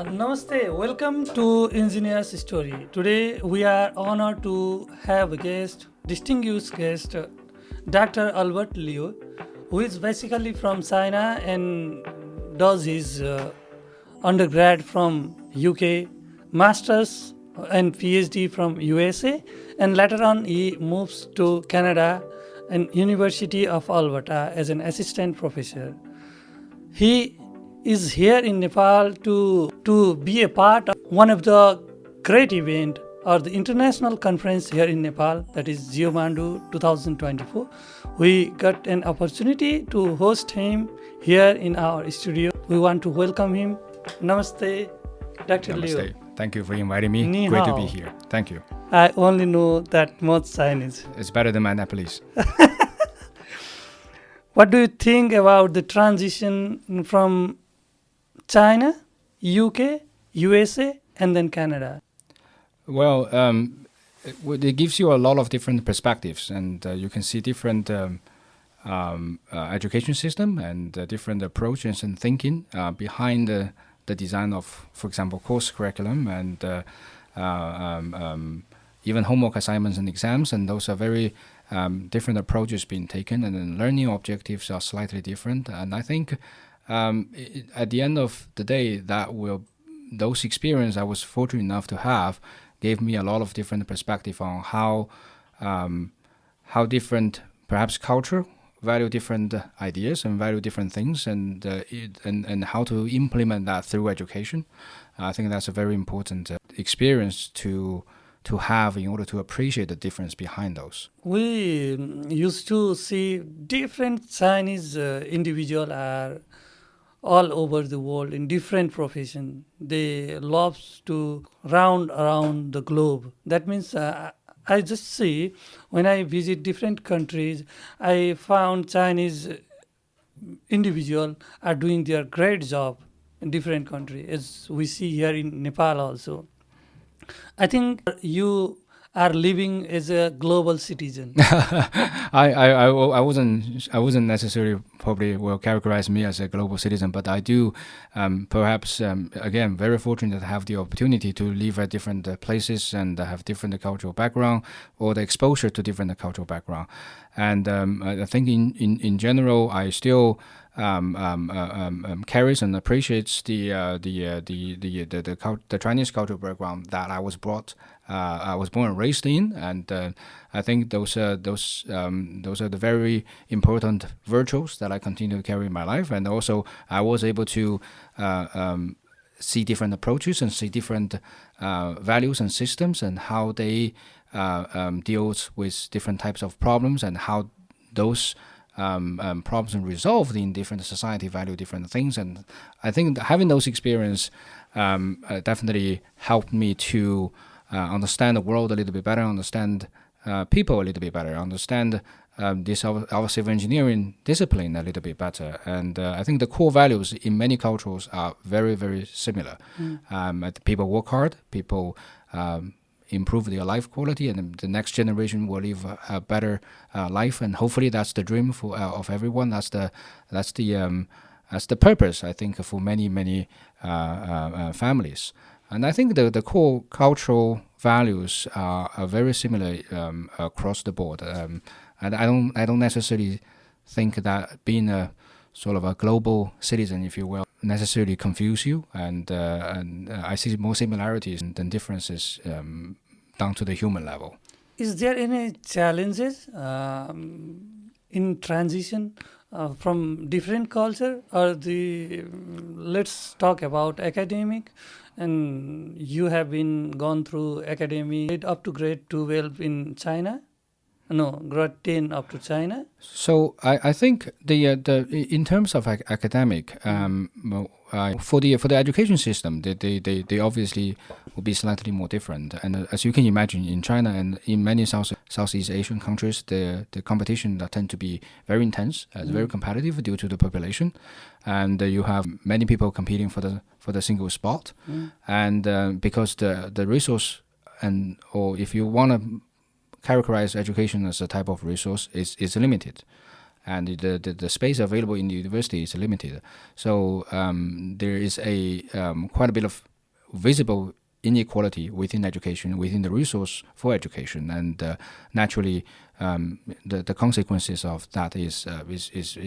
Namaste, welcome to Engineer's Story. Today we are honored to have a guest, distinguished guest, Dr. Albert Liu, who is basically from China and does his undergrad from UK, masters and PhD from USA, and later on he moves to Canada and University of Alberta as an assistant professor. He is here in Nepal to be a part of one of the great event or the international conference here in Nepal, that is Geomandu 2024. We got an opportunity to host him here in our studio. We want to welcome him. Namaste, Dr. Liu. Namaste. Thank you for inviting me. Ni Great to hao. be here. Thank you. I only know that much Chinese. It's better than my Nepalese. What do you think about the transition from China, UK, USA, and then Canada? Well, it gives you a lot of different perspectives, and you can see different education system and different approaches and thinking behind the design of, for example, course curriculum and even homework assignments and exams, and those are very different approaches being taken, and then learning objectives are slightly different. And I think at the end of the day, those experience I was fortunate enough to have gave me a lot of different perspective on how different perhaps culture value different ideas and value different things, and how to implement that through education. I think that's a very important experience to have in order to appreciate the difference behind those. We used to see different Chinese individuals are all over the world in different profession. They love to round around the globe. That means I just see when I visit different countries, I found Chinese individuals are doing their great job in different countries, as we see here in Nepal also. I think you are living as a global citizen. I wasn't necessarily probably will characterize me as a global citizen, but I do perhaps again very fortunate to have the opportunity to live at different places and have different cultural background or the exposure to different cultural background. And I think in general I still carries and appreciates the Chinese cultural background that I was born and raised in, and I think those are the very important virtues that I continue to carry in my life. And also I was able to see different approaches and see different values and systems and how they deals with different types of problems, and how those problems are resolved in different society value different things. And I think having those experience definitely helped me to understand the world a little bit better, understand people a little bit better, understand our civil engineering discipline a little bit better. And I think the core values in many cultures are very, very similar. People work hard, people improve their life quality, and the next generation will live a better life. And hopefully that's the dream of everyone. That's the purpose, I think, for many families. And I think the core cultural values are very similar across the board. And I don't necessarily think that being a sort of a global citizen, if you will, necessarily confuse you. And I see more similarities than differences down to the human level. Is there any challenges in transition from different culture, or let's talk about academic? And you have gone through academy up to grade 12 in China? No, grade 10 up to China. So I think the in terms of academic, for the education system, they obviously will be slightly more different. And as you can imagine, in China and in many Southeast Asian countries, the competition tend to be very intense, very competitive due to the population, and you have many people competing for the single spot, and because the resource or if you want to characterize education as a type of resource is limited. and the space available in the university is limited. So there is a quite a bit of visible inequality within education, within the resource for education, and naturally, the consequences of that is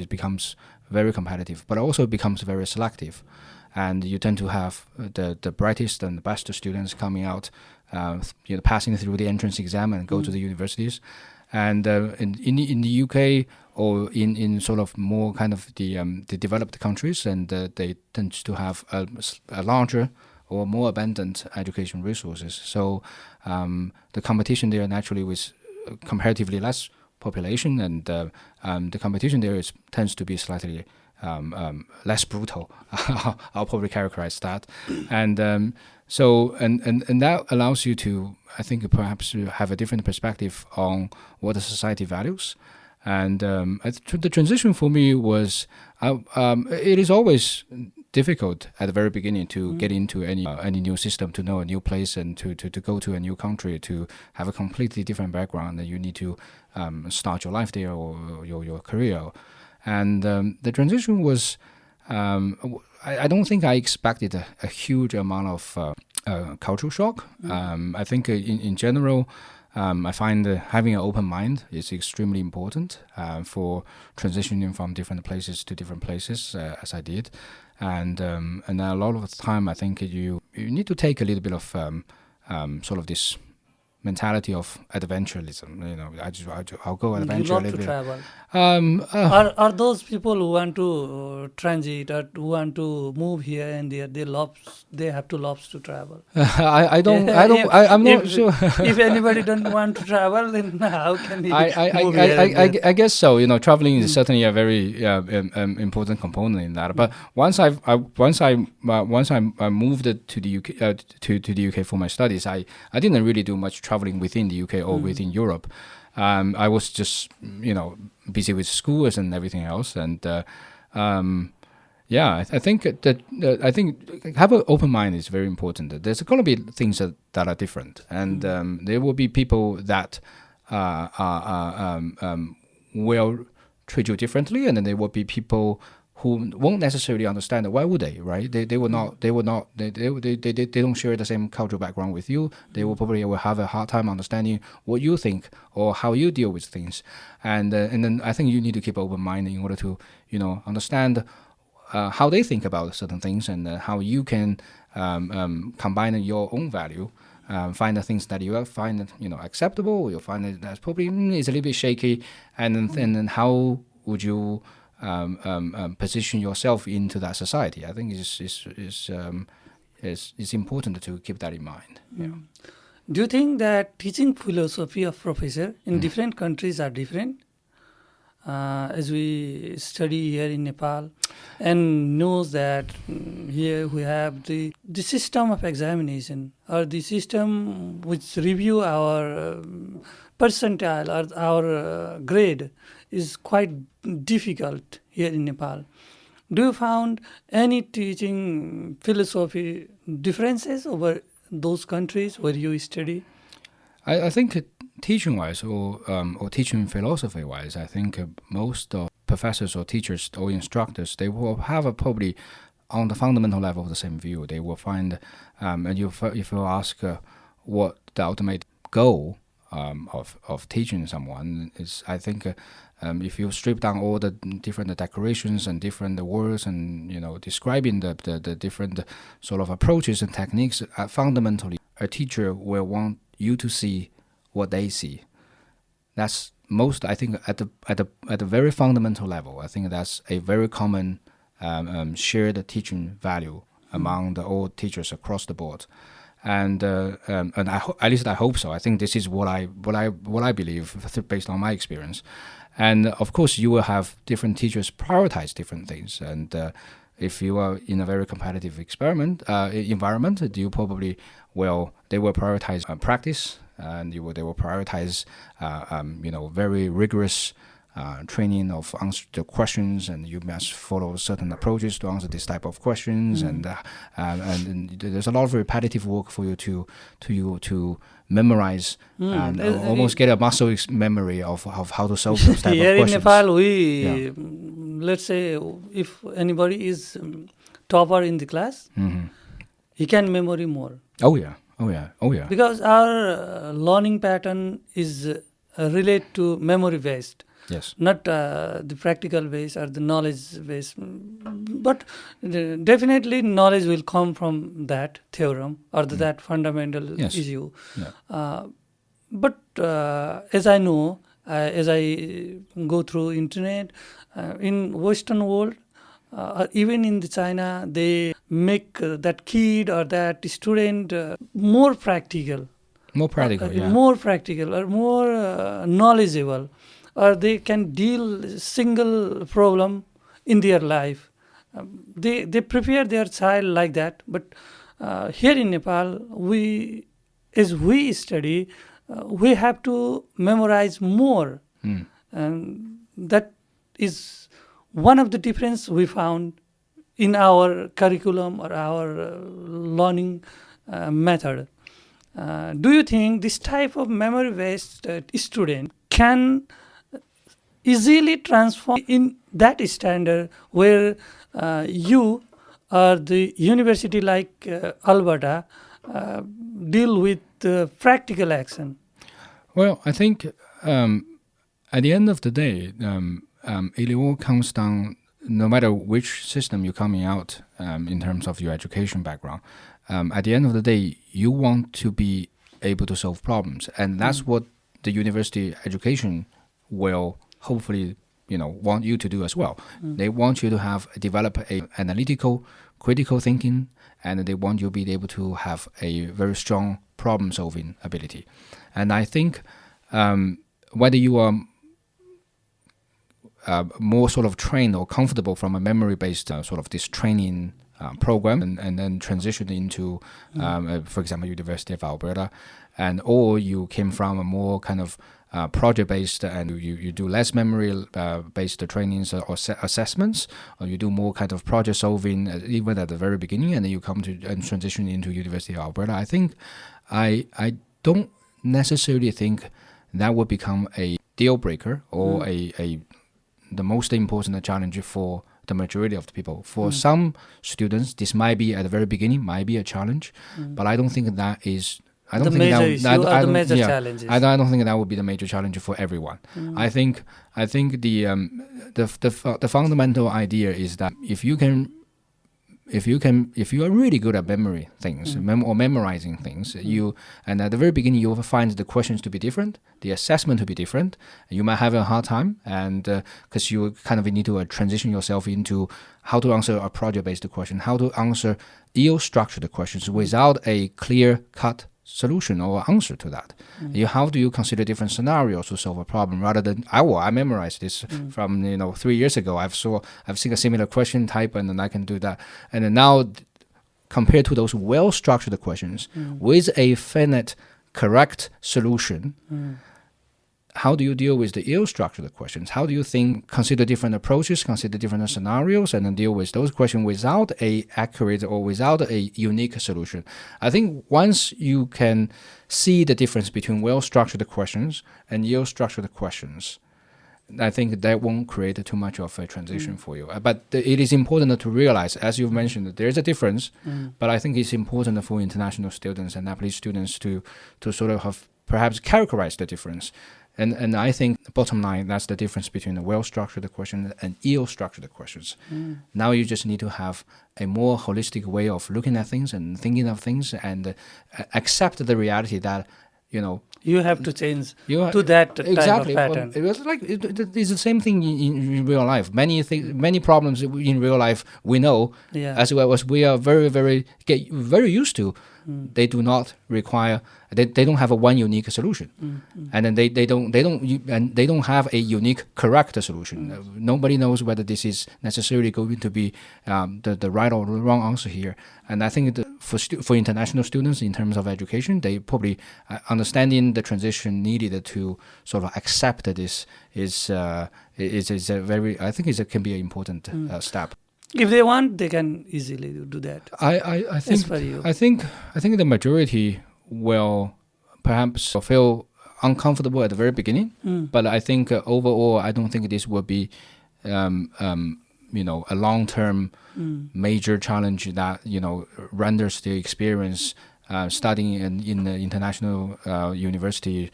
becomes very competitive, but also becomes very selective, and you tend to have the brightest and the best students coming out, passing through the entrance exam and go to the universities, and in the UK or in sort of more kind of the developed countries, and they tend to have a larger or more abundant education resources. So the competition there naturally with comparatively less population, and the competition there tends to be slightly less brutal. I'll probably characterize that, and so that allows you to, I think, perhaps have a different perspective on what the society values. And the transition for me was, it is always difficult at the very beginning to get into any new system, to know a new place, and to go to a new country, to have a completely different background, and you need to start your life there or your career. And the transition was, I don't think I expected a huge amount of cultural shock. I think in general, I find having an open mind is extremely important for transitioning from different places to different places, as I did. And a lot of the time, I think you need to take a little bit of sort of this mentality of adventurism. I'll go adventure You a love little to bit. travel. Are those people who want to transit or who want to move here and there? They have to love to travel. I'm not sure. If anybody don't want to travel, then how can he move here and there? I guess so. Traveling is certainly a very important component in that. But once I moved to the UK to the UK for my studies, I didn't really do much traveling within the UK or within Europe. I was just busy with schools and everything else, and I think that I think have an open mind is very important. There's going to be things that are different, and there will be people that will treat you differently, and then there will be people who won't necessarily understand it. Why would they, right? They don't share the same cultural background with you. They will probably have a hard time understanding what you think or how you deal with things. And then I think you need to keep an open mind in order to understand how they think about certain things, and how you can combine your own value. Find the things that you find acceptable. You'll find that that's probably is a little bit shaky, and then how would you position yourself into that society? I think it's important to keep that in mind. Yeah. Do you think that teaching philosophy of professor in different countries are different? As we study here in Nepal, and knows that here we have the system of examination, or the system which review our percentile or our grade is quite difficult here in Nepal. Do you found any teaching philosophy differences over those countries where you study? I think teaching-wise or teaching philosophy-wise, I think most of professors or teachers or instructors, they will have probably on the fundamental level the same view. They will find, and if you ask what the ultimate goal of teaching someone is, I think if you strip down all the different decorations and different words and describing the different sort of approaches and techniques, fundamentally a teacher will want you to see what they see. That's most, I think, at the very fundamental level. I think that's a very common shared teaching value among all teachers across the board. And at least I hope so. I think this is what I believe based on my experience. And of course, you will have different teachers prioritize different things. And if you are in a very competitive environment, you probably they will prioritize practice, and they will prioritize very rigorous training of answer the questions, and you must follow certain approaches to answer this type of questions, and there's a lot of repetitive work for you to memorize and almost get a muscle memory of how to solve those type of Here questions. in Nepal, let's say if anybody is topper in the class, he can memory more. Oh yeah. Because our learning pattern is related to memory based. Yes. Not the practical base or the knowledge base, but definitely knowledge will come from that theorem or that fundamental issue. Yeah. But as I know, as I go through internet, in Western world, even in the China, they make that kid or that student more practical. More practical, More practical or more knowledgeable. Or they can deal single problem in their life. They prepare their child like that. But here in Nepal, as we study, we have to memorize more. And that is one of the difference we found in our curriculum or our learning method. Do you think this type of memory-based student can easily transform in that standard where you or the university like Alberta deal with practical action? Well, I think at the end of the day, it all comes down, no matter which system you're coming out in terms of your education background, at the end of the day, you want to be able to solve problems. And that's what the university education will hopefully, want you to do as well. They want you to develop a analytical, critical thinking, and they want you to be able to have a very strong problem-solving ability. And I think whether you are more sort of trained or comfortable from a memory-based sort of this training program, and then transition into, for example, University of Alberta, or you came from a more kind of project-based, and you do less memory-based trainings or assessments, or you do more kind of project solving even at the very beginning, and then you come to and transition into University of Alberta. I think I don't necessarily think that would become a deal breaker or the most important challenge for the majority of the people. For some students, this might be at the very beginning, might be a challenge, but I don't think that is. I don't think the major challenges. I don't think that would be the major challenge for everyone. I think the fundamental idea is that if you are really good at memory things or memorizing things, and at the very beginning you will find the questions to be different, the assessment to be different. You might have a hard time, and because you kind of need to transition yourself into how to answer a project-based question, how to answer ill-structured questions without a clear-cut solution or answer to that. How do you consider different scenarios to solve a problem rather than I memorized this from 3 years ago. I've seen a similar question type, and then I can do that. And then now compared to those well-structured questions with a finite correct solution, how do you deal with the ill-structured questions? How do you consider different approaches, consider different scenarios, and then deal with those questions without a accurate or without a unique solution? I think once you can see the difference between well-structured questions and ill-structured questions, I think that won't create too much of a transition for you. But it is important to realize, as you've mentioned, that there is a difference, but I think it's important for international students and Nepalese students to sort of have perhaps characterize the difference. And I think, bottom line, that's the difference between a well-structured question and ill-structured questions. Now you just need to have a more holistic way of looking at things and thinking of things, and accept the reality that, you have to change to that type of pattern. It was like it's the same thing in real life. Many problems in real life we know, as well as we are very, very used to they do not require. They don't have a one unique solution, and then they don't have a unique correct solution. Nobody knows whether this is necessarily going to be the right or the wrong answer here. And I think for international students in terms of education, they probably understanding the transition needed to sort of accept this is a very, I think it can be an important step. If they want, they can easily do that. I think As for you. I think the majority will perhaps feel uncomfortable at the very beginning, but I think overall, I don't think this will be a long-term major challenge that renders the experience studying in the international university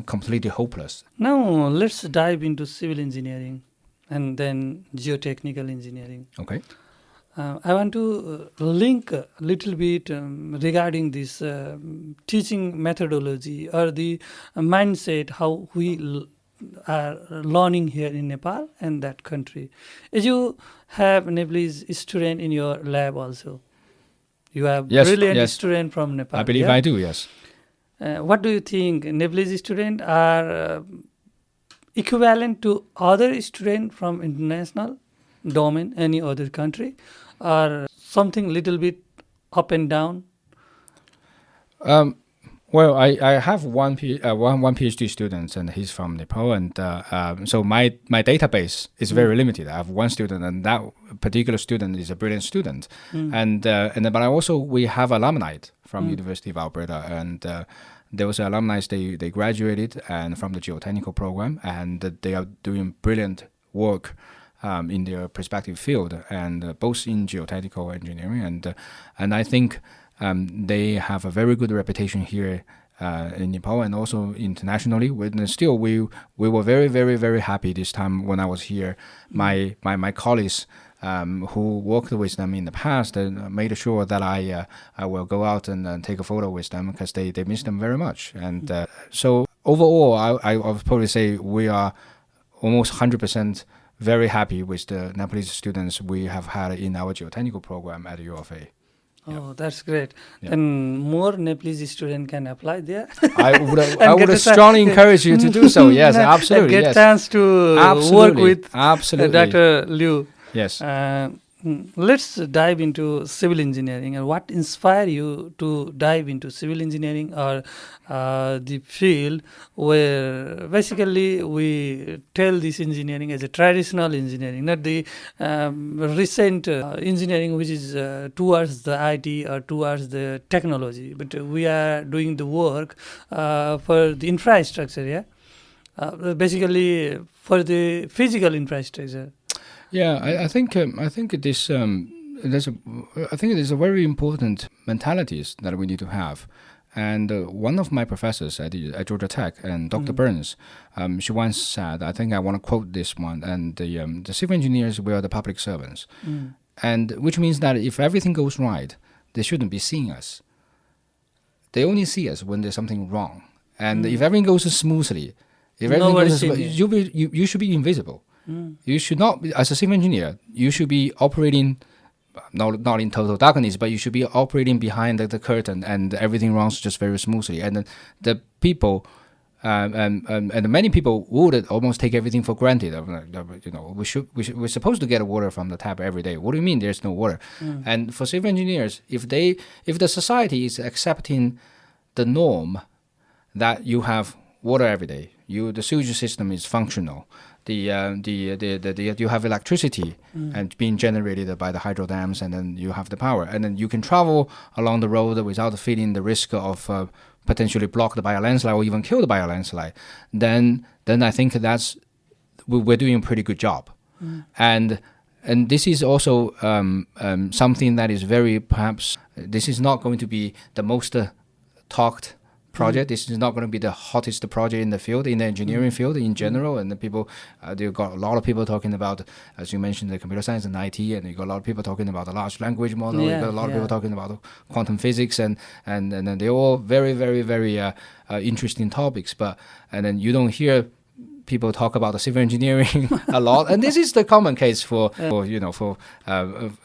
completely hopeless. Now let's dive into civil engineering and then geotechnical engineering. Okay. I want to link a little bit regarding this teaching methodology or the mindset how we are learning here in Nepal and that country. As you have Nepalese student in your lab also. You have brilliant student from Nepal. I believe I do, yes. What do you think? Nepalese students are equivalent to other students from international domain, any other country, or something little bit up and down? Well, I have one PhD student, and he's from Nepal, and so my database is very limited. I have one student, and that particular student is a brilliant student, but we have alumni from University of Alberta, and those alumni they graduated and from the geotechnical program, and they are doing brilliant work in their respective field, and both in geotechnical engineering, and I think. They have a very good reputation here in Nepal and also internationally. Still, we were very, very, very happy this time when I was here. My colleagues who worked with them in the past made sure that I will go out and take a photo with them because they miss them very much. And so overall, I would probably say we are almost 100% very happy with the Nepalese students we have had in our geotechnical program at UFA. Oh, that's great. Then more Nepalese students can apply there. I would strongly encourage you to do so. Yes, absolutely. And get chance to work with Dr. Liu. Yes. Let's dive into civil engineering. And what inspired you to dive into civil engineering or the field where basically we tell this engineering as a traditional engineering, not the recent engineering which is towards the IT or towards the technology, but we are doing the work for the infrastructure, basically for the physical infrastructure. Yeah, I think this there's a very important mentalities that we need to have, and one of my professors at Georgia Tech and Dr. Burns, she once said, I think I want to quote this one, and the civil engineers were the public servants, and which means that if everything goes right, they shouldn't be seeing us. They only see us when there's something wrong, and if everything goes smoothly, you should be invisible. You should not, as a civil engineer, you should be operating, not in total darkness, but you should be operating behind the curtain, and everything runs just very smoothly. And the people, and many people would almost take everything for granted. We're supposed to get water from the tap every day. What do you mean there's no water? And for civil engineers, if the society is accepting the norm that you have water every day, the sewage system is functional. You have electricity and being generated by the hydro dams, and then you have the power, and then you can travel along the road without feeling the risk of potentially blocked by a landslide or even killed by a landslide. Then I think we're doing a pretty good job, and this is also something that is very, perhaps this is not going to be the most talked project. This is not going to be the hottest project in the field, in the engineering field in general. And the people, you've got a lot of people talking about, as you mentioned, the computer science and IT, and you got a lot of people talking about the large language model. You got a lot of people talking about quantum physics, and they're all very, very, very interesting topics. And then you don't hear people talk about the civil engineering a lot, and this is the common case for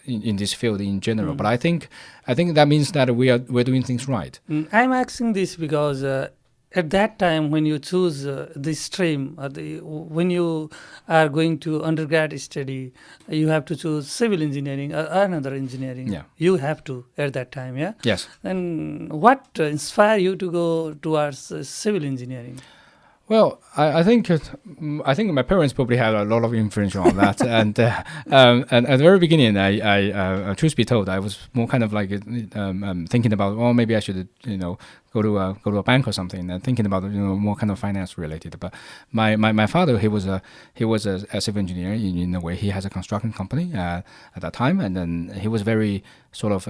in this field in general. But I think that means that we're doing things right. I'm asking this because at that time when you choose this stream, when you are going to undergrad study, you have to choose civil engineering or another engineering. Yeah. You have to at that time, yeah? Yes. And what inspired you to go towards civil engineering? Well, I think my parents probably had a lot of influence on that, and at the very beginning, I truth be told, I was more kind of like thinking about, well, maybe I should go to a bank or something, and thinking about more kind of finance related. But my father, he was a civil engineer in a way. He has a construction company at that time, and then he was very sort of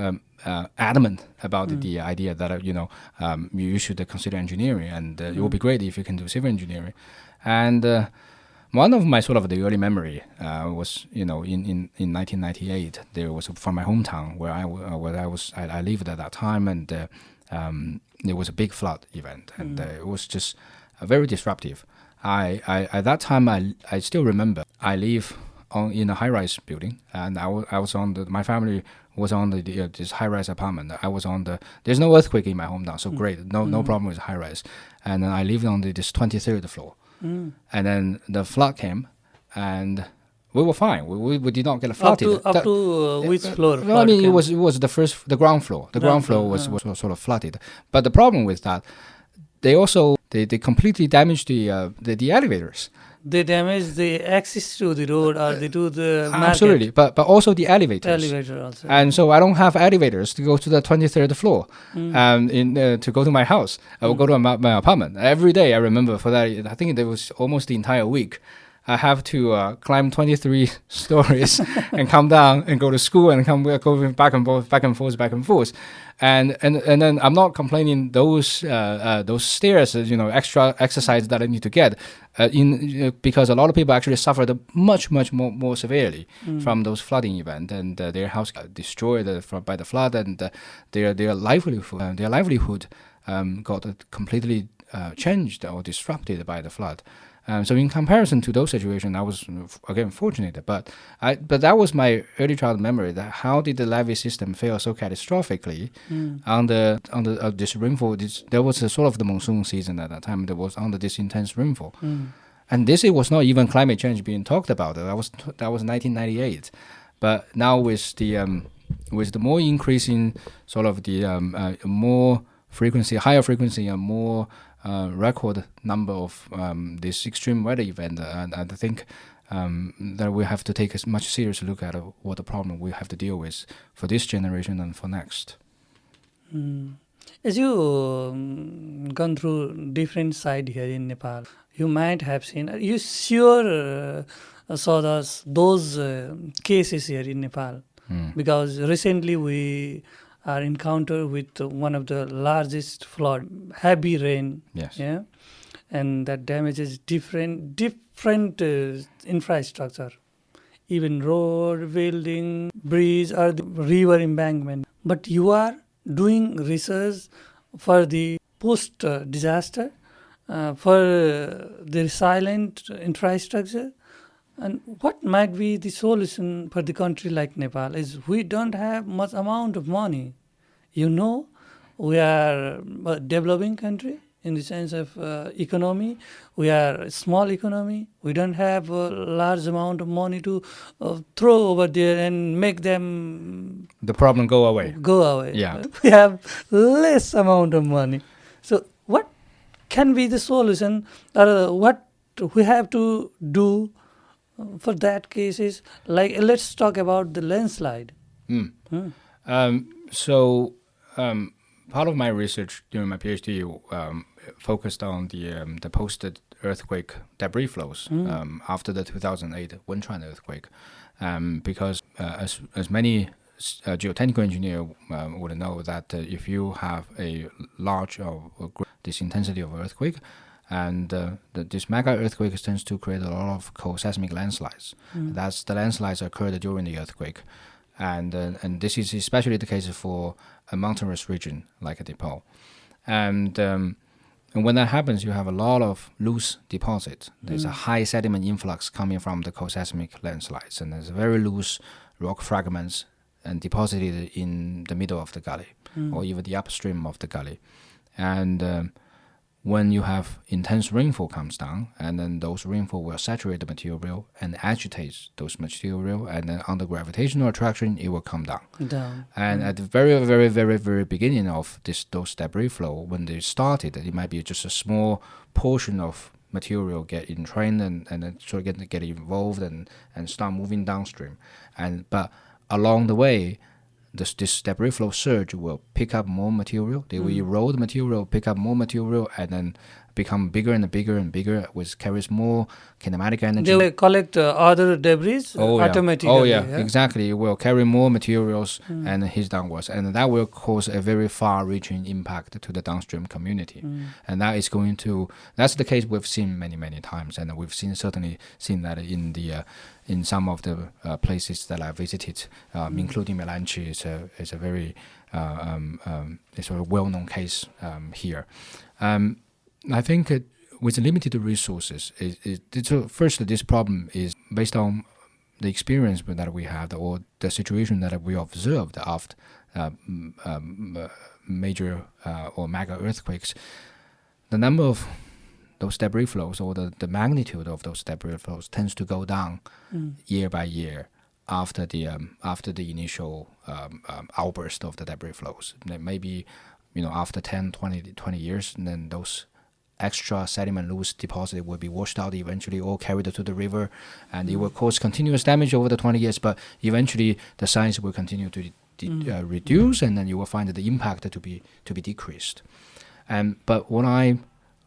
adamant about the idea that you should consider engineering, and it would be great if you can do civil engineering. And one of my sort of the early memory was in 1998. There was from my hometown where I lived at that time, and there was a big flood event, and it was just very disruptive. At that time I still remember I live in a high-rise building, and I was on my family was on this high-rise apartment. I was on there's no earthquake in my hometown, so great, no problem with high-rise. And then I lived on this 23rd floor, and then the flood came, and we were fine. We did not get flooded. Up to which floor? No, I mean it was the ground floor. The ground floor was sort of flooded. But the problem with that, they completely damaged the elevators. They damage the access to the road or to the market. Absolutely, but also the elevators. Elevator also. And so I don't have elevators to go to the 23rd floor, to go to my house. I will go to my apartment every day. I remember for that. I think it was almost the entire week. I have to climb 23 stories and come down and go to school and go back and forth. And then I'm not complaining those stairs, extra exercise that I need to get, because a lot of people actually suffered much more severely from those flooding events, and their house got destroyed by the flood, and their livelihood got completely changed or disrupted by the flood. So in comparison to those situations, I was again fortunate, but that was my early childhood memory. That how did the levee system fail so catastrophically under this rainfall? There was a sort of the monsoon season at that time. There was under this intense rainfall, and it was not even climate change being talked about. That was 1998, but now with the more increasing sort of the more frequency, higher frequency, and more record number of this extreme weather event, and I think that we have to take a much serious look at what the problem we have to deal with for this generation and for next. As you gone through different sites here in Nepal, you might have seen, you sure saw those cases here in Nepal, because recently we are encountered with one of the largest flood, heavy rain. Yes. Yeah, and that damages different infrastructure, even road, building, bridge, or the river embankment. But you are doing research for the post-disaster, for the resilient infrastructure. And what might be the solution for the country like Nepal is we don't have much amount of money. We are a developing country in the sense of economy. We are a small economy. We don't have a large amount of money to throw over there and make them... The problem go away. Yeah. We have less amount of money. So what can be the solution, or what we have to do for that cases? Like, let's talk about the landslide. So part of my research during my PhD focused on the post-earthquake debris flows after the 2008 Wenchuan earthquake, because as many geotechnical engineers would know that if you have a large this intensity of earthquake, and this mega earthquake tends to create a lot of seismic landslides. That's the landslides occurred during the earthquake, and this is especially the case for a mountainous region like Nepal. And And when that happens, you have a lot of loose deposits. There's a high sediment influx coming from the coseismic landslides, and there's very loose rock fragments and deposited in the middle of the gully or even the upstream of the gully. And when you have intense rainfall comes down, and then those rainfall will saturate the material and agitate those material, and then under gravitational attraction, it will come down. And at the very, very, very, very beginning of those debris flow, when they started, it might be just a small portion of material get entrained and then sort of get involved and start moving downstream. But along the way, this debris flow surge will pick up more material. They will erode material, pick up more material, and then become bigger and bigger and bigger, which carries more kinematic energy. They will collect other debris automatically. Oh, yeah, exactly. It will carry more materials and hit downwards. And that will cause a very far-reaching impact to the downstream community. And that is that's the case we've seen many, many times. And we've certainly seen that in some of the places that I visited, including Melanchi. It's a very it's a well-known case here. I think with limited resources, first, this problem is based on the experience that we had or the situation that we observed after major or mega earthquakes. The number of those debris flows or the magnitude of those debris flows tends to go down year by year after the initial outburst of the debris flows. Maybe after 10, 20 years, and then those extra sediment loose deposit will be washed out eventually or carried to the river, and it will cause continuous damage over the 20 years, but eventually the size will continue to reduce, and then you will find the impact to be decreased. But what I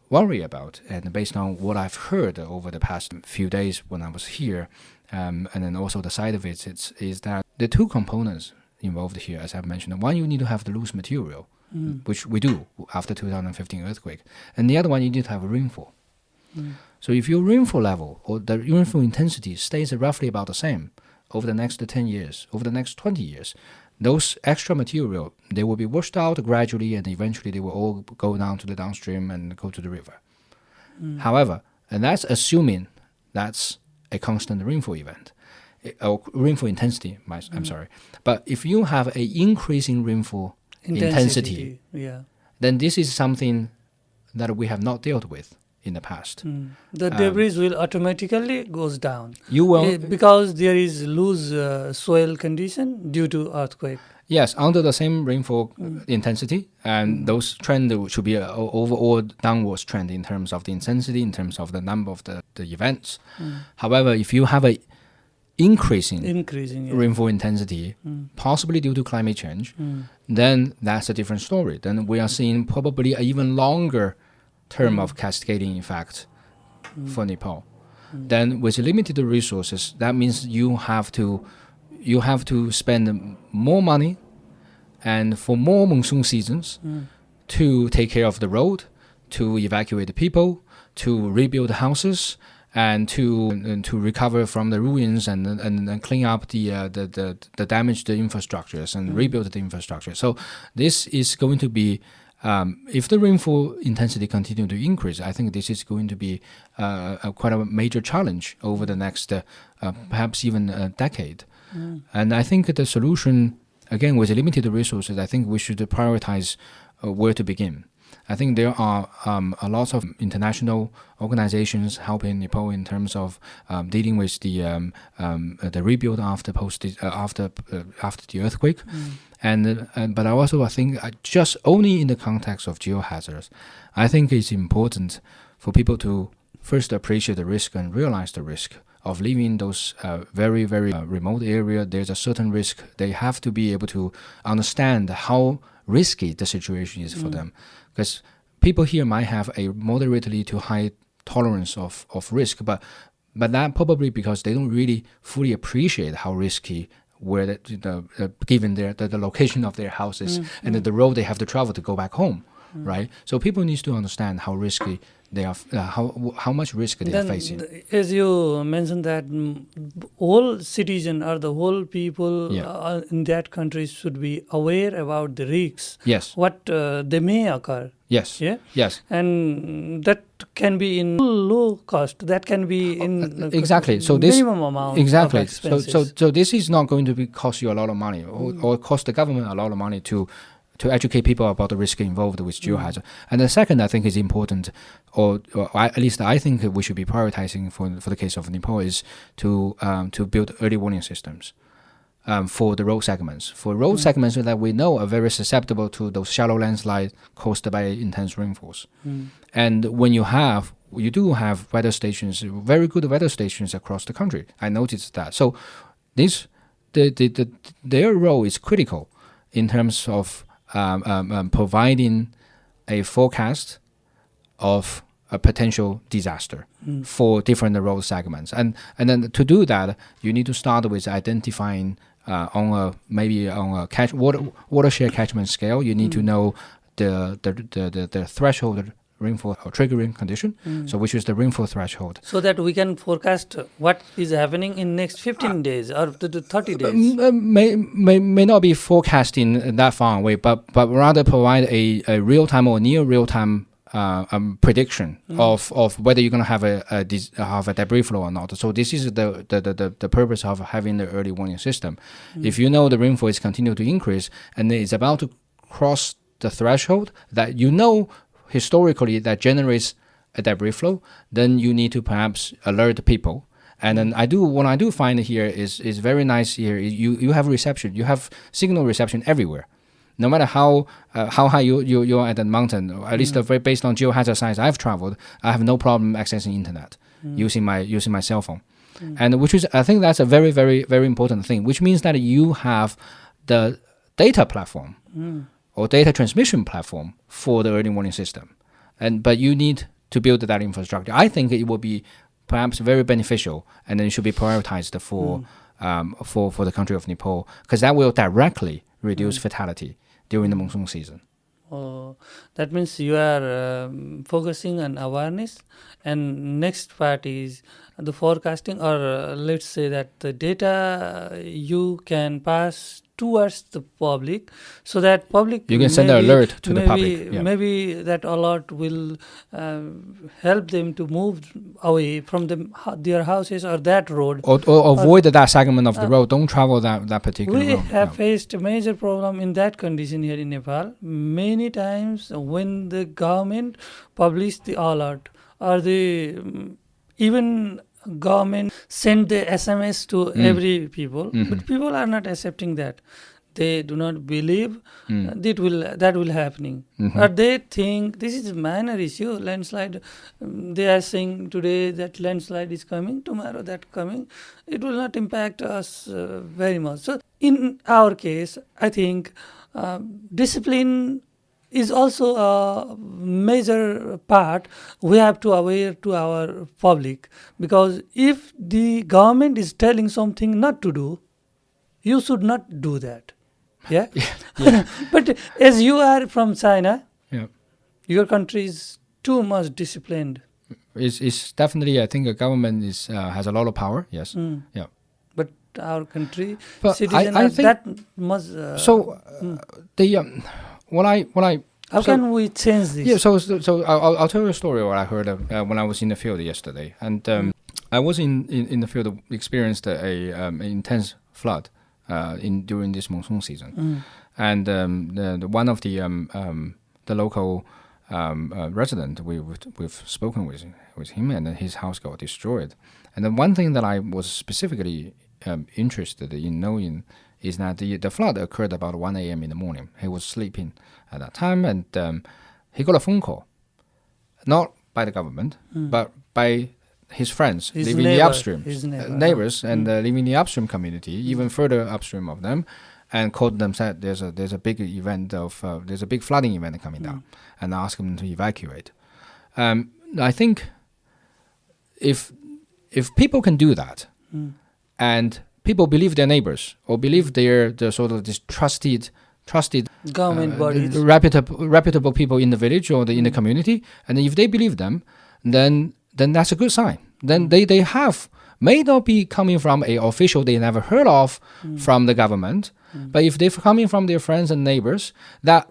worry about, and based on what I've heard over the past few days when I was here, and then also the site visits, is that the two components involved here, as I've mentioned. One, you need to have the loose material, which we do after 2015 earthquake. And the other one, you need to have rainfall. So if your rainfall level or the rainfall intensity stays roughly about the same over the next 10 years, over the next 20 years, those extra material, they will be washed out gradually, and eventually they will all go down to the downstream and go to the river. However, and that's assuming that's a constant rainfall event, or rainfall intensity, I'm sorry. But if you have an increasing rainfall intensity, then this is something that we have not dealt with in the past. The debris will automatically goes down. You will because there is loose soil condition due to earthquake. Yes, under the same rainfall intensity, and those trend should be an overall downwards trend in terms of the intensity, in terms of the number of the events. However, if you have a increasing rainfall intensity, possibly due to climate change, then that's a different story. Then we are seeing probably an even longer term of cascading effect for Nepal. Then with limited resources, that means you have to spend more money and for more monsoon seasons to take care of the road, to evacuate the people, to rebuild the houses, and to recover from the ruins and clean up the damaged infrastructures and rebuild the infrastructure. So this is going to be, if the rainfall intensity continue to increase, I think this is going to be quite a major challenge over the next perhaps even a decade. And I think the solution, again, with limited resources, I think we should prioritize where to begin. I think there are a lot of international organizations helping Nepal in terms of dealing with the rebuild after the earthquake, but I think just only in the context of geohazards, I think it's important for people to first appreciate the risk and realize the risk of living in those very, very remote area. There's a certain risk. They have to be able to understand how risky the situation is for them. Because people here might have a moderately to high tolerance of risk, but that probably because they don't really fully appreciate how risky where given the location of their houses and the road they have to travel to go back home, right? So people need to understand how risky they are how much risk they are facing. As you mentioned that all citizen or the whole people in that country should be aware about the risks. Yes. What they may occur. Yes. Yeah. Yes. And that can be in low cost. That can be in exactly. So this minimum amount. Exactly. Of expenses. So this is not going to cost you a lot of money or cost the government a lot of money to educate people about the risk involved with geohazard. And the second, I think, is important, or at least I think we should be prioritizing for the case of Nepal is to build early warning systems for the road segments. For road segments that we know are very susceptible to those shallow landslides caused by intense rainfalls. And when you do have weather stations, very good weather stations across the country. I noticed that. So their role is critical in terms of providing a forecast of a potential disaster for different road segments, and then to do that, you need to start with identifying on a watershed catchment scale. You need to know the threshold rainfall or triggering condition, so which is the rainfall threshold, so that we can forecast what is happening in next 15 days or 30 days. May not be forecasting that far away, but rather provide a real time or near real time prediction of whether you're going to have a debris flow or not. So this is the purpose of having the early warning system. If you know the rainfall is continuing to increase and it's about to cross the threshold that historically that generates a debris flow, then you need to perhaps alert people. And then what I do find here is very nice here. You have reception, you have signal reception everywhere. No matter how high you are at the mountain, or at least based on geohazard science I've traveled, I have no problem accessing internet using my cell phone. And which is, I think that's a very, very, very important thing, which means that you have the data platform or data transmission platform for the early warning system. But you need to build that infrastructure. I think it will be perhaps very beneficial, and then it should be prioritized for the country of Nepal, because that will directly reduce fatality during the monsoon season. Oh, that means you are focusing on awareness, and next part is the forecasting, or let's say that the data you can pass towards the public, so that public you can send an alert to the public. Maybe that alert will help them to move away from their houses or that road, or avoid that segment of the road. Don't travel that particular road. We have faced a major problem in that condition here in Nepal. Many times when the government publish the alert, or even government send the SMS to every people, but people are not accepting that. They do not believe that will happening, or they think this is a minor issue, landslide. They are saying today that landslide is coming, tomorrow that coming. It will not impact us very much. So in our case, I think discipline is also a major part. We have to aware to our public, because if the government is telling something not to do, you should not do that. Yeah. But as you are from China, your country is too much disciplined. It's definitely, I think the government has a lot of power. Yes. But our country, but citizens I are think that much. How can we change this? Yeah, so I'll tell you a story what I heard when I was in the field yesterday, and I was in the field, experienced an intense flood during this monsoon season, and one of the local resident, we've spoken with him, and his house got destroyed. And then one thing that I was specifically interested in knowing is that the flood occurred about 1 a.m. in the morning. He was sleeping at that time, and he got a phone call, not by the government, but by his friends living in the upstream, neighbors, and living in the upstream community, even further upstream of them, and called them, said there's a big event there's a big flooding event coming down, and asked them to evacuate. I think if people can do that, and people believe their neighbors, or believe the sort of this trusted government bodies, reputable people in the village or in the community, and if they believe them, then that's a good sign. Then they have may not be coming from a official they never heard of from the government, but if they're coming from their friends and neighbors that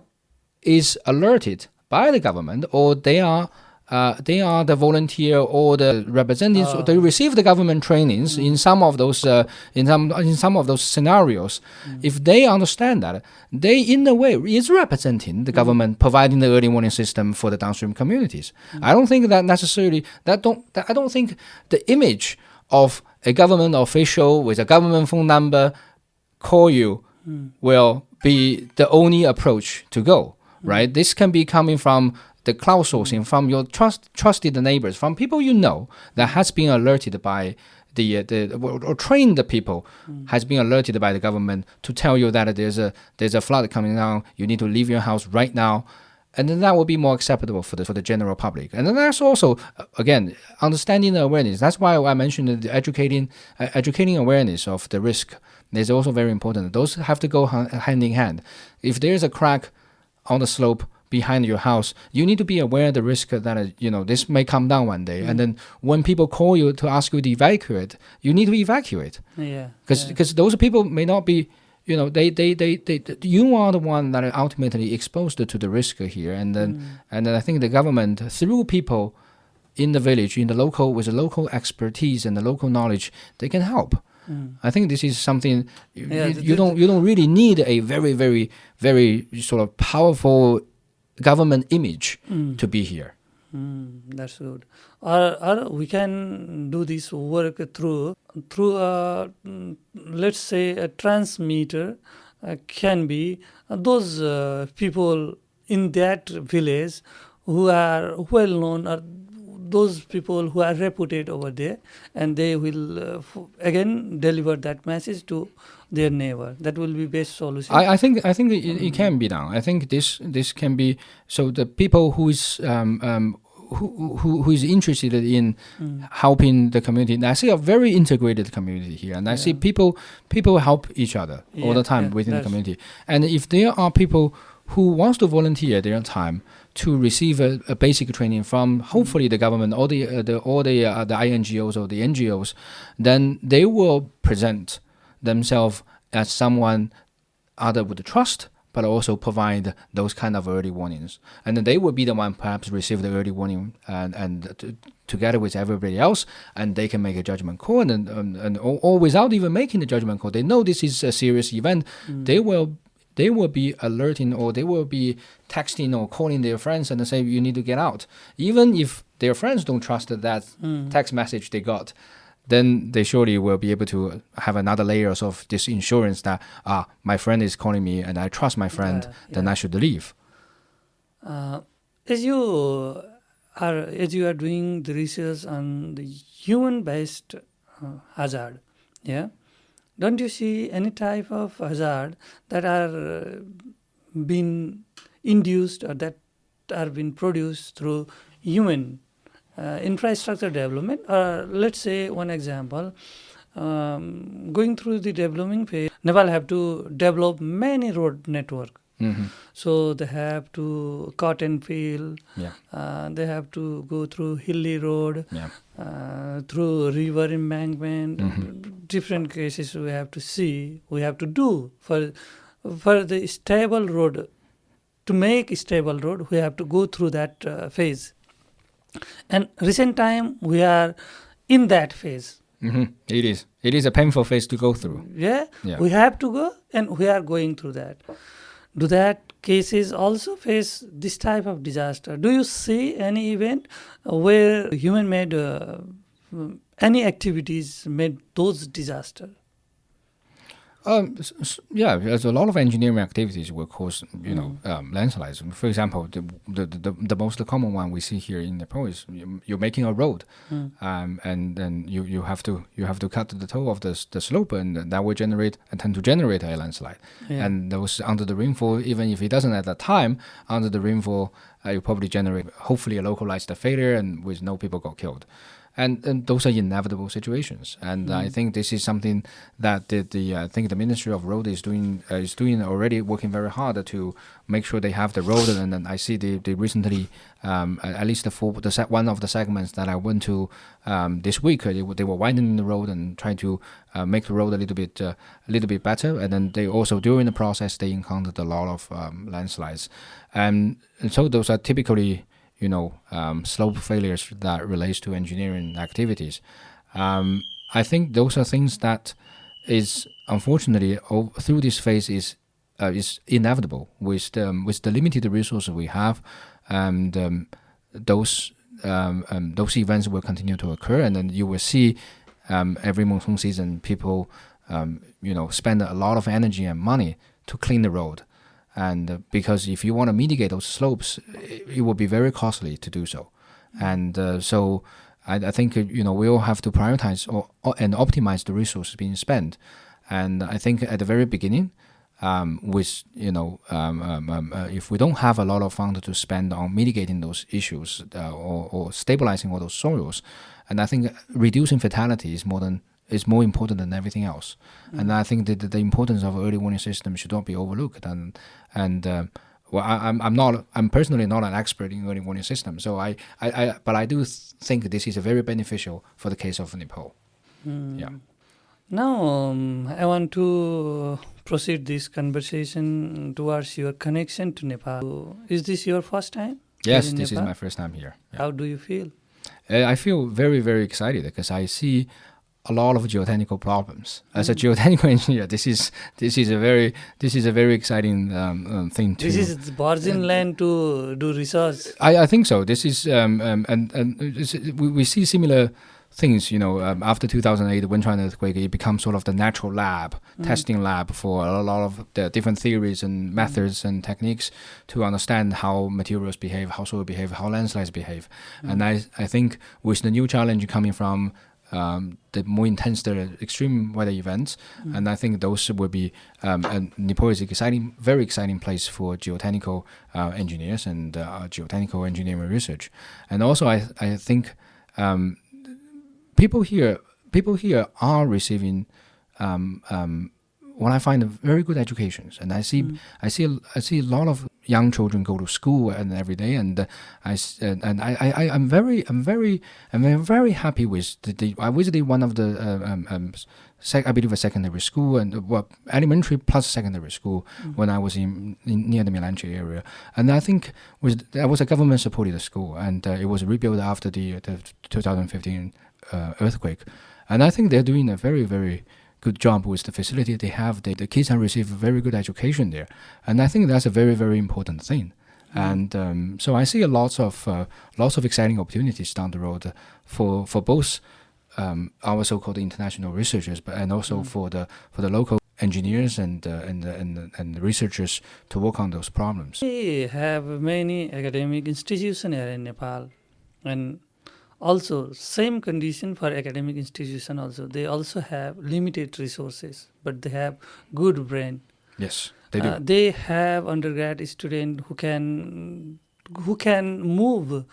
is alerted by the government, or they are the volunteer or the representatives, or they receive the government trainings in some of those in some of those scenarios. If they understand that, they in a way is representing the government, providing the early warning system for the downstream communities. I don't think that necessarily I don't think the image of a government official with a government phone number call you will be the only approach to go. Right? This can be coming from the cloud sourcing, from your trusted neighbors, from people you know that has been alerted by or trained the people, has been alerted by the government to tell you that there's a flood coming down, you need to leave your house right now. And then that will be more acceptable for the general public. And then that's also, again, understanding the awareness. That's why I mentioned the educating awareness of the risk is also very important. Those have to go hand in hand. If there's a crack on the slope behind your house, you need to be aware of the risk that this may come down one day. And then when people call you to ask you to evacuate, you need to evacuate. Because those people may not be, you are the one that are ultimately exposed to the risk here. And then I think the government, through people in the village, with the local expertise and the local knowledge, they can help. I think this is something you don't really need a very, very, very sort of powerful government image to be here. That's good. Or we can do this work through let's say a transmitter can be those people in that village who are well known, or those people who are reputed over there, and they will again deliver that message to their neighbor. That will be best solution. I think it can be done. I think this can be, so the people who is who is interested in helping the community. And I see a very integrated community here, and I see people help each other all the time within the community. And if there are people who wants to volunteer their time to receive a basic training from hopefully the government or the INGOs or the NGOs, then they will present themselves as someone other would trust, but also provide those kind of early warnings. And then they will be the one perhaps receive the early warning and together with everybody else, and they can make a judgment call. And or without even making the judgment call, they know this is a serious event. They will be alerting, or they will be texting or calling their friends and say, you need to get out. Even if their friends don't trust that text message they got, then they surely will be able to have another layers of this insurance that, my friend is calling me and I trust my friend, then I should leave. As you are doing the research on the human-based hazard, don't you see any type of hazard that are being induced or that are being produced through human infrastructure development? Or let's say one example, going through the developing phase, Nepal have to develop many road network. So they have to cut and fill, they have to go through hilly road, through river embankment, different cases we have to do for the stable road. To make a stable road, we have to go through that phase. And recent time, we are in that phase. It is a painful phase to go through. We have to go, and we are going through that. Do that cases also face this type of disaster? Do you see any event where human-made any activities made those disasters? There's a lot of engineering activities will cause landslides. For example, the most common one we see here in Nepal is you're making a road, and then you have to cut the toe of the slope, and that will tend to generate a landslide. And those under the rainfall, even if it doesn't at that time, under the rainfall, you probably generate hopefully a localized failure, and with no people got killed. and those are inevitable situations. And I think this is something that I think the Ministry of Road is doing already, working very hard to make sure they have the road. And then I see they recently, at least for one of the segments that I went to this week, they were widening the road and trying to make the road a little bit better. And then they also, during the process, they encountered a lot of landslides, and so those are typically slope failures that relates to engineering activities. I think those are things that is unfortunately through this phase is inevitable with the limited resources we have, and those events will continue to occur, and then you will see every monsoon season people spend a lot of energy and money to clean the road. And because if you want to mitigate those slopes, it will be very costly to do so. And so I think we all have to prioritize and optimize the resources being spent. And I think at the very beginning, if we don't have a lot of funds to spend on mitigating those issues or stabilizing all those soils, and I think reducing fatality is more important than everything else. And I think that the importance of early warning system should not be overlooked. I'm personally not an expert in early warning system, so but I do think this is very beneficial for the case of Nepal. Yeah. Now I want to proceed this conversation towards your connection to Nepal. Is this your first time? Yes, this is my first time here. Yeah. How do you feel? I feel very, very excited because I see a lot of geotechnical problems. As a geotechnical engineer, this is a very exciting thing to. This is virgin land to do research. I think so. This is we see similar things. After 2008, the Wenchuan earthquake, it becomes sort of the natural lab, testing lab for a lot of the different theories and methods and techniques to understand how materials behave, how soil behave, how landslides behave. And I think with the new challenge coming from the more intense, the extreme weather events, and I think those will be. And Nepal is very exciting place for geotechnical engineers and geotechnical engineering research. And also, I think people here are receiving what I find very good educations, and I see a lot of young children go to school and every day, and I'm very happy with I visited one of the I believe a secondary school and elementary plus secondary school when I was near the Milanche area, and I think that was a government supported school, and it was rebuilt after the 2015 earthquake, and I think they're doing a very, very good job with the facility they have. The kids have received very good education there, and I think that's a very, very important thing. And so I see lots of exciting opportunities down the road for both our so-called international researchers, and also for the local engineers and researchers to work on those problems. We have many academic institutions here in Nepal, and also same condition for academic institution also. They also have limited resources, but they have good brain. Yes, they do. They have undergrad student who can move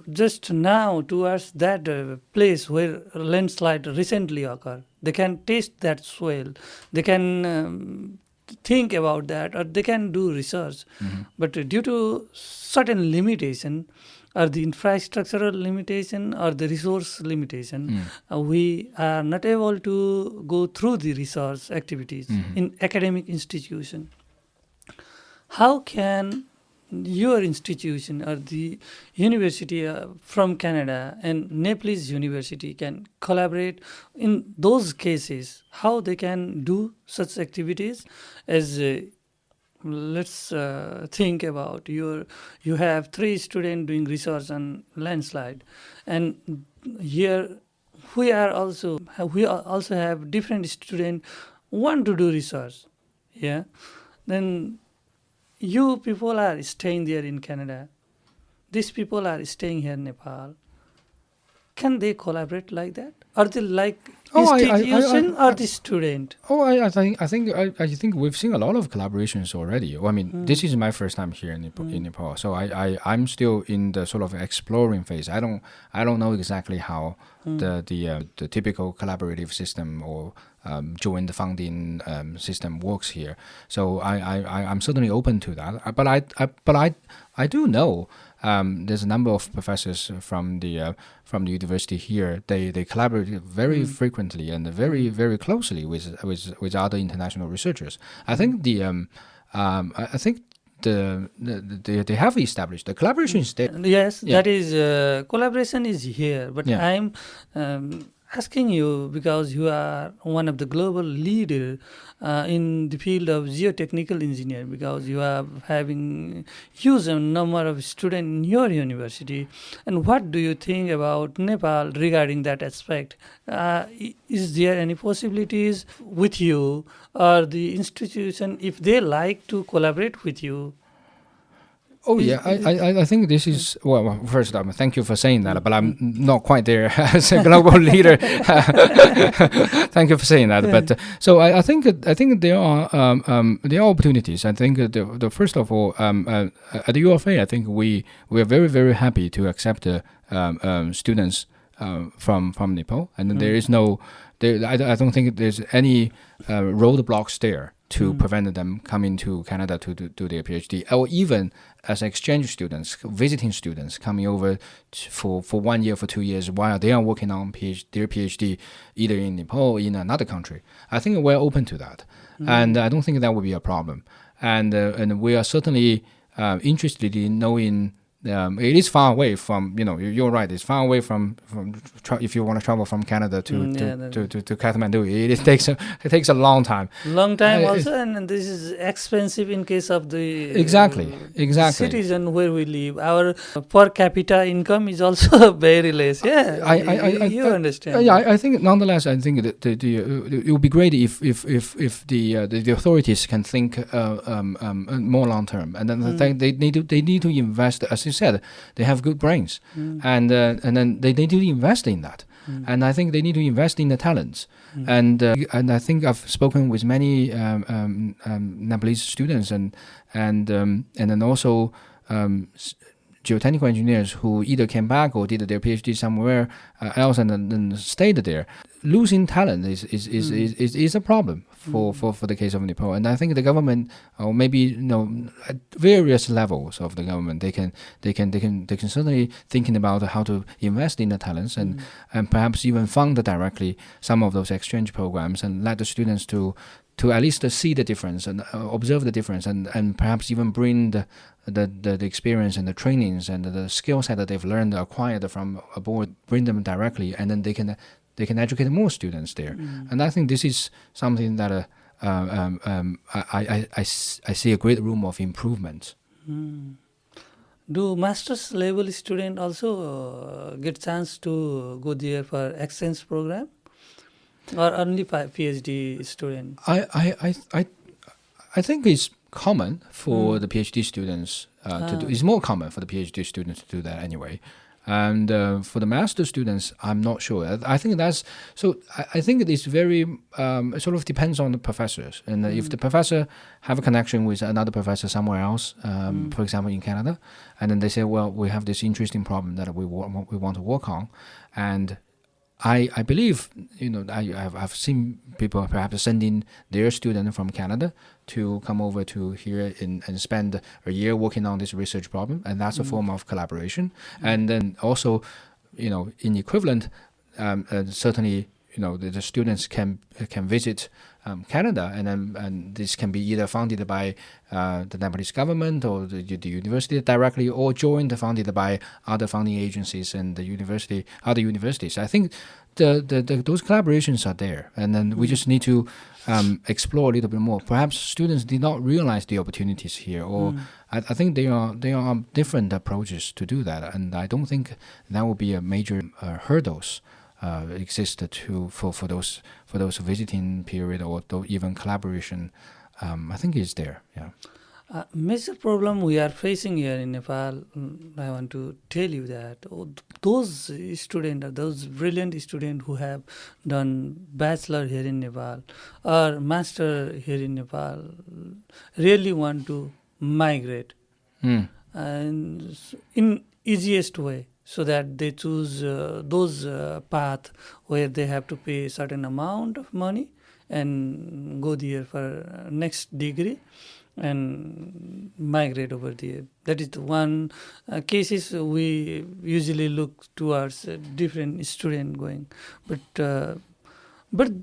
just now towards that place where a landslide recently occurred. They can taste that soil. They can think about that, or they can do research. But due to certain limitation, or the infrastructural limitation or the resource limitation, we are not able to go through the research activities in academic institution. How can your institution or the university from Canada and Nepalese University can collaborate in those cases? How they can do such activities as let's think about you have 3 students doing research on landslide, and here we also have different students want to do research. Yeah, then you people are staying there in Canada, these people are staying here in Nepal. Can they collaborate like that? Are they like institution or the student? I think we've seen a lot of collaborations already. Well, I mean, this is my first time here in Nepal, so I'm still in the sort of exploring phase. I don't know exactly how the typical collaborative system or joint funding system works here. So I'm certainly open to that. But I do know there's a number of professors from the university here. They collaborate very frequently and very closely with other international researchers. I think I think they have established the collaboration is there. Yes, that is collaboration is here. But I'm asking you because you are one of the global leader in the field of geotechnical engineering, because you are having huge number of students in your university. And what do you think about Nepal regarding that aspect? Is there any possibilities with you or the institution if they like to collaborate with you? Oh yeah, I think this is well. First, thank you for saying that, but I'm not quite there as a global leader. Thank you for saying that. But so I think there are opportunities. I think the first of all, at the UFA, I think we are very happy to accept students from Nepal, and there is no. I don't think there's any roadblocks there to prevent them coming to Canada to do their PhD, or even as exchange students, visiting students coming over for 1 year, for 2 years, while they are working on their PhD either in Nepal or in another country. I think we're open to that, and I don't think that would be a problem. And we are certainly interested in knowing. It is far away from, you're right, it's far away from if you want to travel from Canada to Kathmandu, it takes a long time. Long time also, and this is expensive in case of the exactly citizen where we live. Our per capita income is also very less. Yeah, you understand. Yeah, I think nonetheless, I think that it would be great if the authorities can think more long term, and then they need to invest, as you said, they have good brains, and then they need to invest in that, and I think they need to invest in the talents, and I think I've spoken with many Nepalese students and then also geotechnical engineers who either came back or did their PhD somewhere else and then stayed there. Losing talent is a problem for the case of Nepal, and I think the government, or maybe at various levels of the government, they can certainly thinking about how to invest in the talents and perhaps even fund directly some of those exchange programs and let the students to at least see the difference and observe the difference and perhaps even bring the experience and the trainings and the skill set that they've learned, acquired from abroad, bring them directly, and then they can educate more students there. And I think this is something that I see a great room of improvement. Do master's level student also get chance to go there for exchange program, or only PhD student? I think it's common for the PhD students to do. It's more common for the PhD students to do that anyway. And for the master students, I'm not sure. I think that's so. I think it's very it sort of depends on the professors, and if the professor have a connection with another professor somewhere else, for example in Canada, and then they say, well, we have this interesting problem that we want to work on, and I believe, I've seen people perhaps sending their student from Canada to come over to here and spend a year working on this research problem, and that's a form of collaboration. And then also, in equivalent, certainly, the students can visit Canada, and this can be either funded by the Nepalese government or the university directly, or funded by other funding agencies and other universities. I think those collaborations are there, and then we just need to explore a little bit more. Perhaps students did not realize the opportunities here, or I think there are different approaches to do that, and I don't think that will be a major hurdles exist for those visiting period or even collaboration. I think is there. Yeah. Major problem we are facing here in Nepal. I want to tell you that those students, those brilliant students who have done bachelor here in Nepal or master here in Nepal, really want to migrate Mm. and in easiest way, so that they choose those path where they have to pay certain amount of money and go there for next degree and migrate over there. That is the one cases we usually look towards different student going. But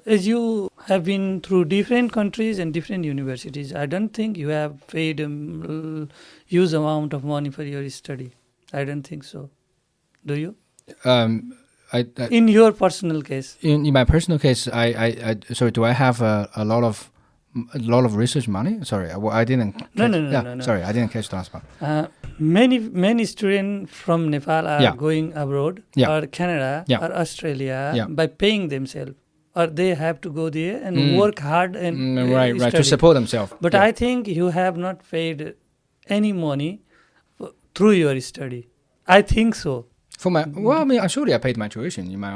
as you have been through different countries and different universities, I don't think you have paid huge amount of money for your study. I don't think so. Do you? I In your personal case? in my personal case, sorry, do I have a lot of research money? Sorry, I didn't. No, catch- no, no, yeah, no, no. Sorry, I didn't catch the last part. Many students from Nepal are Yeah. going abroad Yeah. or Canada Yeah. or Australia Yeah. by paying themselves, or they have to go there and Mm. work hard and Right, to study. support themselves. But Yeah. I think you have not paid any money through your study. I think so. For my well, I mean, surely I paid my tuition in my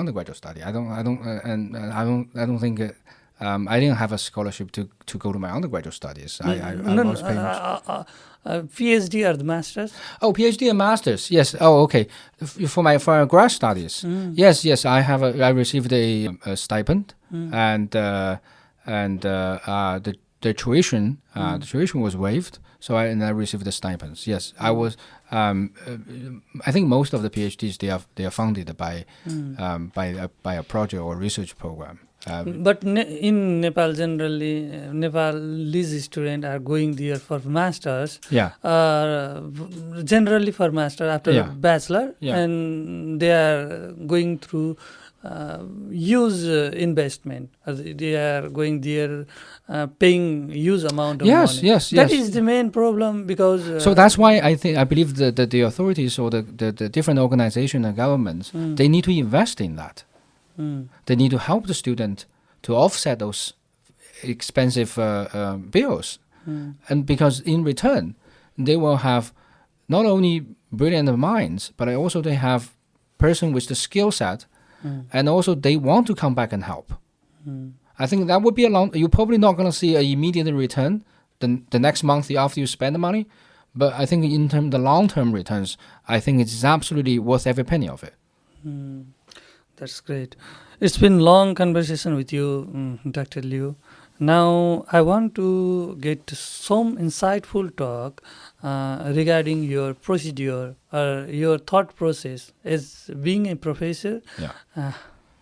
undergraduate study. I don't think. I didn't have a scholarship to go to my undergraduate studies. I was paying. PhD or the masters? Oh, PhD and masters. Yes. Oh, okay. For my grad studies. Yes. I received a stipend, and the tuition was waived. So I received the stipends. Yes, I was. I think most of the PhDs they are funded by a project or research program. But in Nepal, generally, Nepalese students are going there for masters. Yeah. Generally for master after Yeah. bachelor, Yeah. and they are going through huge investment. They are going there, paying huge amount of Yes, money. yes, That yes. is the main problem, because So that's why I believe that the authorities or the different organizations and governments they need to invest in that. They need to help the student to offset those expensive bills, and because in return they will have not only brilliant minds, but also they have person with the skill set, and also they want to come back and help. I think that would be you're probably not going to see an immediate return the next month after you spend the money, but I think in terms of the long-term returns, I think it's absolutely worth every penny of it. That's great. It's been long conversation with you, Dr. Liu. Now I want to get some insightful talk regarding your procedure or your thought process as being a professor. Yeah.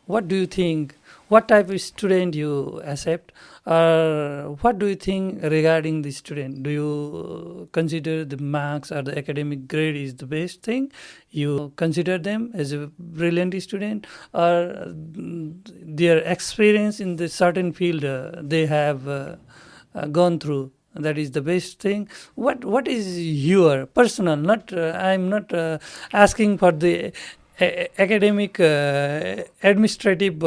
What do you think? What type of student you accept? Or what do you think regarding the student? Do you consider the marks or the academic grade is the best thing? You consider them as a brilliant student, or their experience in the certain field they have gone through? That is the best thing. What is your personal? I'm not asking for the academic administrative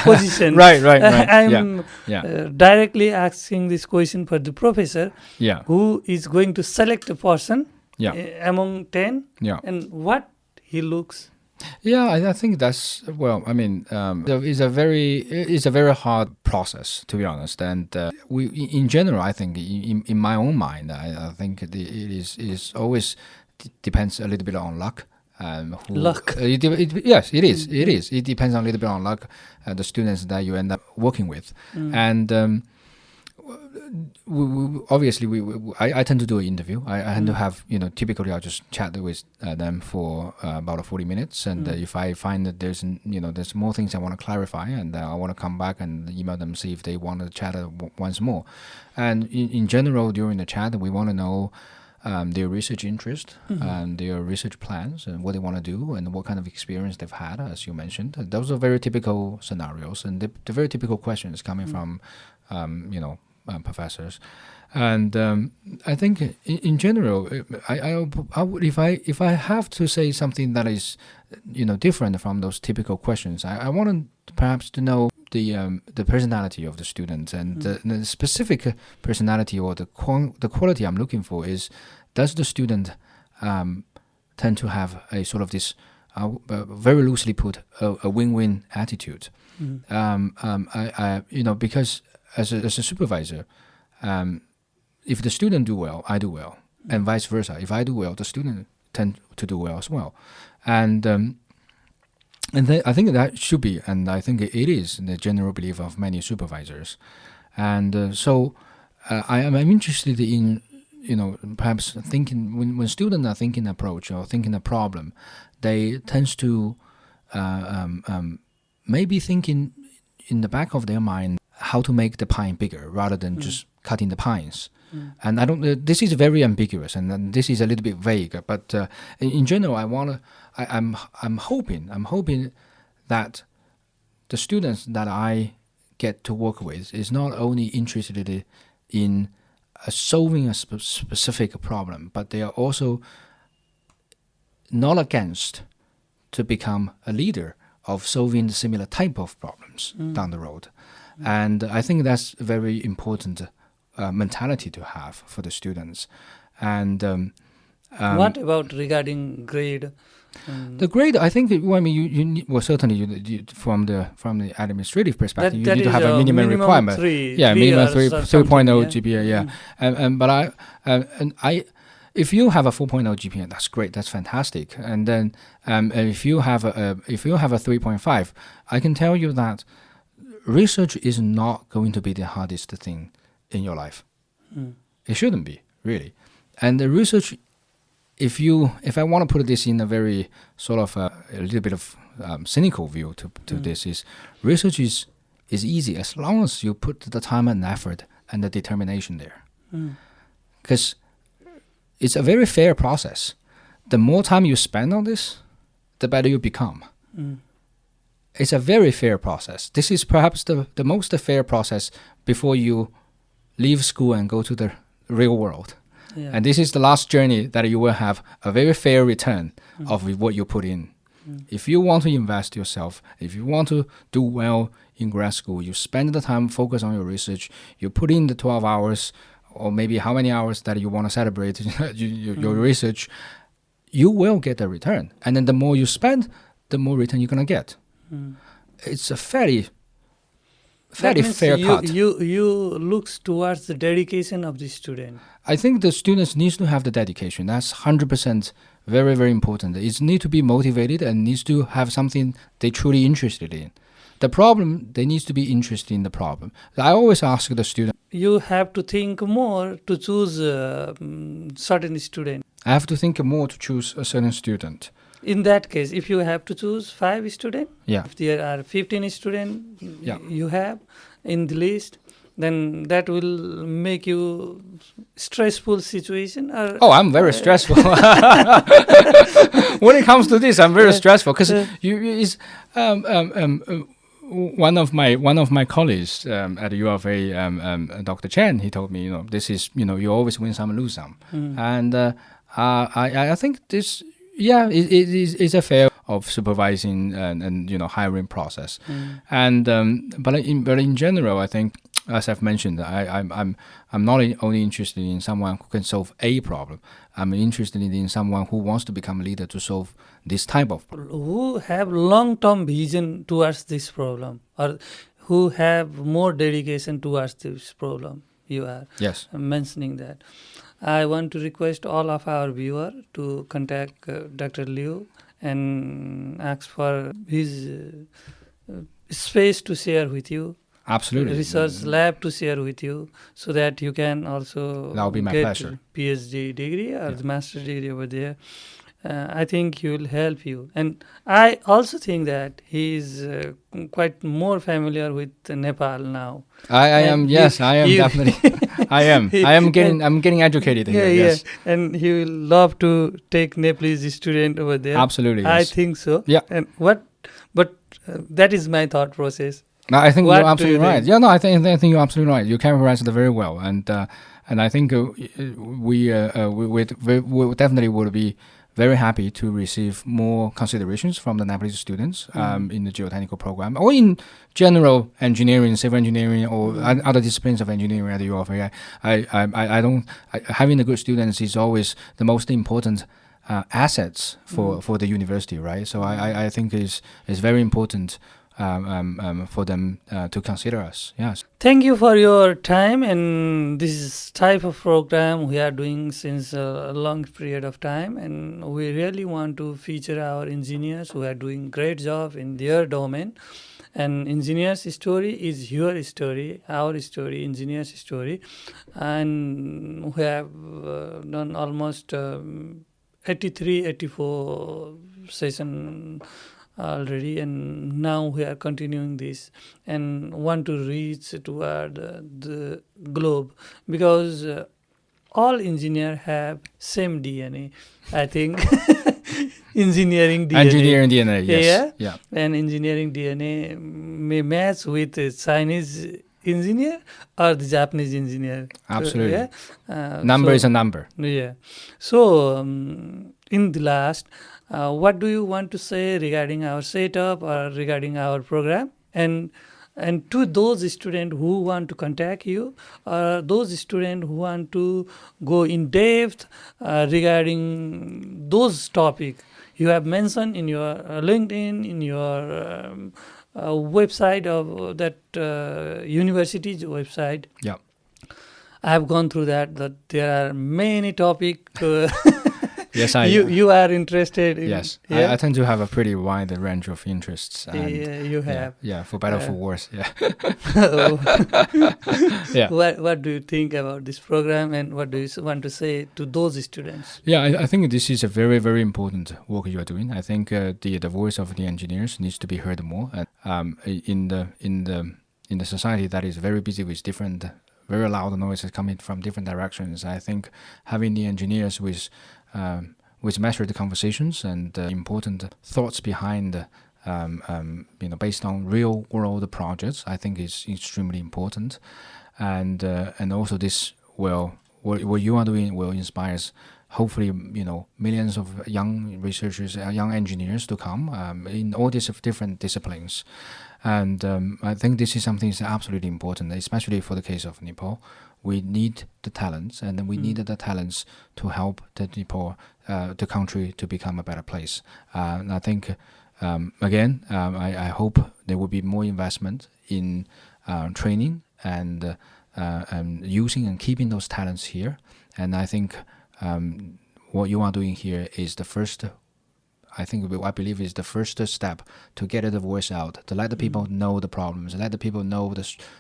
position. Right. I'm Yeah. directly asking this question for the professor Yeah. who is going to select a person Yeah. among 10, Yeah. and what he looks. Yeah, I think that's I mean, it's a very hard process, to be honest. And in general, I think in my own mind, I think it is always depends a little bit on luck. Luck. Yes, it is. It is. It depends on a little bit on luck, the students that you end up working with, and. Obviously, I tend to do an interview. I tend to have, typically I'll just chat with them for about 40 minutes. And if I find that there's more things I want to clarify, and I want to come back and email them, see if they want to chat once more. And in general, during the chat, we want to know their research interest and their research plans and what they want to do and what kind of experience they've had, as you mentioned. Those are very typical scenarios and the very typical questions coming from, professors. And I think in general, I would, if I have to say something that is, different from those typical questions, I want to perhaps to know the personality of the student, and the specific personality or the quality I'm looking for is, does the student tend to have a sort of this very loosely put a win-win attitude? Because as a supervisor, if the student do well, I do well, and vice versa. If I do well, the student tend to do well as well, and I think that should be, and I think it is, the general belief of many supervisors, and so I'm interested in, perhaps thinking when students are thinking approach or thinking a problem, they tend to maybe thinking in the back of their mind how to make the pie bigger rather than just cutting the pines. And I don't. This is very ambiguous, and this is a little bit vague. But in general, I'm hoping that the students that I get to work with is not only interested in solving a specific problem, but they are also not against to become a leader of solving similar type of problems down the road. And I think that's a very important mentality to have for the students. And what about regarding grade? The grade, I think, certainly you from the administrative perspective, you need to have a minimum requirement. Minimum 3.0 GPA. But if you have a 4.0 GPA, that's great. That's fantastic. And then if you have a 3.5, I can tell you that research is not going to be the hardest thing in your life. It shouldn't be, really. And the research, if I want to put this in a very sort of a little bit of cynical view to this, is research is easy as long as you put the time and effort and the determination there. Because it's a very fair process. The more time you spend on this, the better you become. It's a very fair process. This is perhaps the most fair process before you leave school and go to the real world. And this is the last journey that you will have a very fair return of what you put in. If you want to invest yourself, if you want to do well in grad school, you spend the time, focus on your research, you put in the 12 hours, or maybe how many hours that you want to celebrate your research, you will get a return. And then the more you spend, the more return you're going to get. It's a fairly fair cut. You looks towards the dedication of the student. I think the students needs to have the dedication. That's 100% very, very important. It needs to be motivated and needs to have something they truly interested in. The problem, they need to be interested in the problem. I always ask the student. You have to think more to choose a certain student. I have to think more to choose a certain student. In that case, if you have to choose 5 students, if there are 15 students you have in the list, then that will make you stressful situation. I'm very stressful. When it comes to this, I'm very stressful because one of my colleagues at the U of A, Dr. Chen, he told me, this is, you always win some, lose some, and I think this. Yeah, it is a fair of supervising and hiring process, and but in general, I think, as I've mentioned, I'm not only interested in someone who can solve a problem. I'm interested in someone who wants to become a leader to solve this type of problem. Who have long-term vision towards this problem, or who have more dedication towards this problem. You are mentioning that. I want to request all of our viewers to contact Dr. Liu and ask for his space to share with you. Absolutely. Research lab to share with you, so that you can also get PhD degree or the master's degree over there. I think he will help you. And I also think that he is quite more familiar with Nepal now. I am definitely. I'm getting educated here. Yes. And he will love to take Nepalese student over there. Absolutely. Yes. I think so. Yeah. And but that is my thought process. No, I think you're absolutely right. Yeah, no, I think you're absolutely right. You characterized it very well, and I think we definitely would be very happy to receive more considerations from the Nepalese students in the geotechnical program or in general engineering, civil engineering, or other disciplines of engineering at the U of A. Having the good students is always the most important assets for the university, right? So I think it's very important for them to consider us. Yes. Thank you for your time, and this type of program we are doing since a long period of time, and we really want to feature our engineers who are doing great job in their domain. And engineer's story is your story, our story, engineer's story, and we have done almost 83, 84 session already, and now we are continuing this and want to reach toward the globe, because all engineers have same DNA, I think. Engineering DNA. Yes. Yeah. And engineering DNA may match with the Chinese engineer or the Japanese engineer. Absolutely. Number is a number. Yeah. So in the last, what do you want to say regarding our setup or regarding our program? And to those students who want to contact you, or those students who want to go in depth regarding those topics you have mentioned in your LinkedIn, in your website of that university's website. Yeah. I have gone through that there are many topics. Yes, you are interested in. Yes, Yeah? I tend to have a pretty wide range of interests. And You have. Yeah, for better or for worse. Yeah. Yeah. What do you think about this program, and what do you want to say to those students? Yeah, I think this is a very, very important work you are doing. I think the voice of the engineers needs to be heard more. And in the society that is very busy with different, very loud noises coming from different directions, I think having the engineers with measured conversations and important thoughts behind, based on real world projects, I think is extremely important. And also this what you are doing will inspire, hopefully, millions of young researchers, young engineers to come in all these different disciplines. And I think this is something that's absolutely important, especially for the case of Nepal. We need the talents, and then we need the talents to help the Nepal, the country, to become a better place. And I think, I hope there will be more investment in training and using and keeping those talents here. And I think what you are doing here is the first. I believe is the first step to get the voice out, to let the people know the problems, let the people know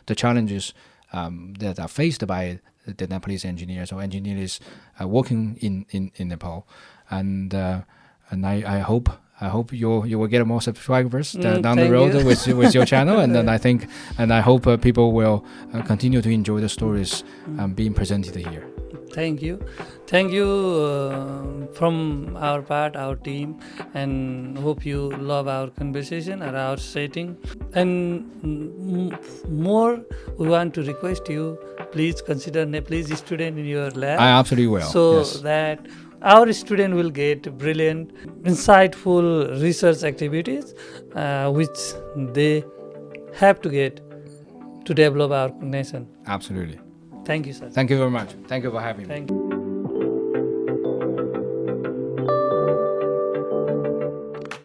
the challenges that are faced by the Nepalese engineers or engineers working in Nepal, and I hope you will get more subscribers down the road with your channel, and then I hope people will continue to enjoy the stories being presented here. Thank you from our part, our team, and hope you love our conversation or our setting. And more, we want to request you, please consider Nepalese student in your lab. I absolutely will. So yes. that our student will get brilliant, insightful research activities, which they have to get to develop our nation. Absolutely. Thank you, sir. Thank you very much. Thank you for having me. Thank you.